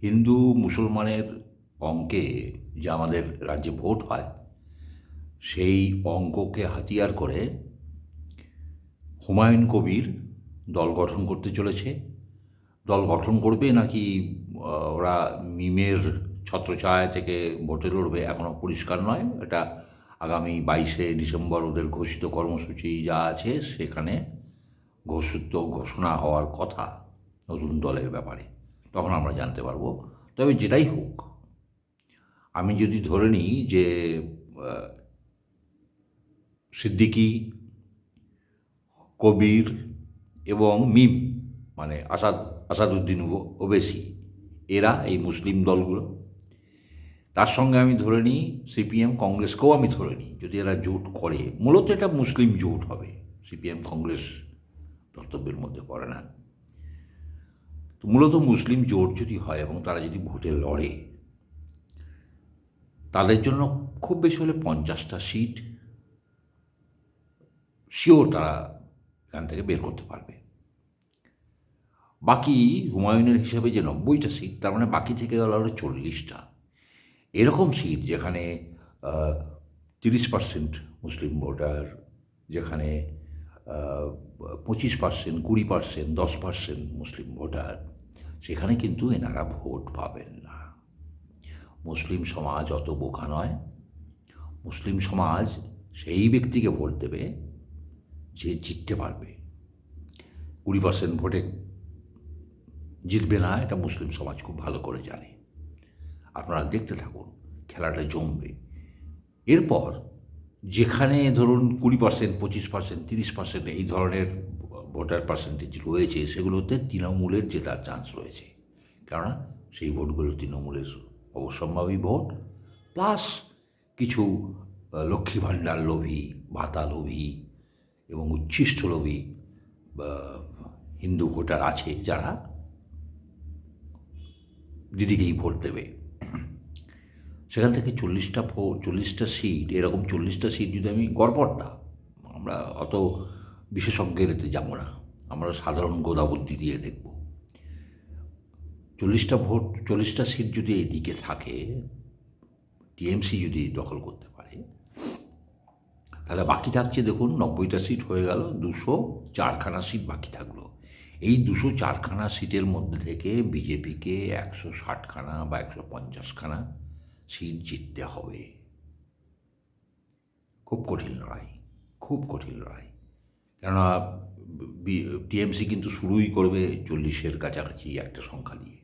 হিন্দু মুসলমানের অঙ্কে যে আমাদের রাজ্যে ভোট হয়, সেই অঙ্ককে হাতিয়ার করে হুমায়ুন কবির দল গঠন করতে চলেছে। দল গঠন করবে নাকি ওরা মিমের ছত্রছায়া থেকে ভোটে লড়বে এখনও পরিষ্কার নয়। এটা আগামী 22শে ডিসেম্বর ওদের ঘোষিত কর্মসূচি যা আছে সেখানে ঘোষণা হওয়ার কথা নতুন দলের ব্যাপারে। তখন আমরা জানতে পারবো। তবে যেটাই হোক, আমি যদি ধরে নিই যে সিদ্দিকী, কবির এবং মিম মানে আসাদুদ্দিন ওবেসি, এরা এই মুসলিম দলগুলো, তার সঙ্গে আমি ধরে নিই সিপিএম কংগ্রেসকেও আমি ধরে নিই, যদি এরা জোট করে, মূলত এটা মুসলিম জোট হবে, সিপিএম কংগ্রেস কর্তব্যের মধ্যে পড়ে না। তো মূলত মুসলিম জোট যদি হয় এবং তারা যদি ভোটে লড়ে, তাদের জন্য খুব বেশি হলে 50টা সিট শিওর তারা এখান থেকে বের করতে পারবে। বাকি হুমায়ুনের হিসাবে যে 90টা সিট, তার মানে বাকি থেকে গেল আরও 40টা। এরকম সিট যেখানে 30% মুসলিম ভোটার, যেখানে 25%, 20%, 10% মুসলিম ভোটার, সেখানে কিন্তু এনারা ভোট পাবেন না। মুসলিম সমাজ অত বোকা নয়। মুসলিম সমাজ সেই ব্যক্তিকে ভোট দেবে যে জিততে পারবে। 20% ভোটে জিতবে না, এটা মুসলিম সমাজ খুব ভালো করে জানে। আপনারা দেখতে থাকুন, খেলাটা জমবে। এরপর যেখানে ধরুন 20%, 25%, 30% এই ধরনের ভোটার পার্সেন্টেজ রয়েছে, সেগুলোতে তৃণমূলের জেতার চান্স রয়েছে। কেননা সেই ভোটগুলো তৃণমূলের অবশ্যম্ভাবী ভোট, প্লাস কিছু লক্ষ্মী ভাণ্ডার লোভী, ভাতা লোভী এবং উচ্ছিষ্ট লোভী হিন্দু ভোটার আছে, যারা দিদিকেই ভোট দেবে। সেখান থেকে 40টা সিট, এরকম 40টা সিট যদি আমি গড়পড়তা, আমরা অত বিশেষজ্ঞের এতে যাব না, আমরা সাধারণ গোদাবুদ্ধি দিয়ে দেখব। 40টা সিট যদি এইদিকে থাকে, টিএমসি যদি দখল করতে পারে, তাহলে বাকি থাকছে দেখুন 90টা সিট হয়ে গেল, 204খানা সিট বাকি থাকলো। এই 204খানা সিটের মধ্যে থেকে বিজেপিকে 160খানা বা 150খানা সিট জিততে হবে। খুব কঠিন লড়াই, খুব কঠিন লড়াই। কেননা টিএমসি কিন্তু শুরুই করবে 40-এর কাছাকাছি একটা সংখ্যা নিয়ে।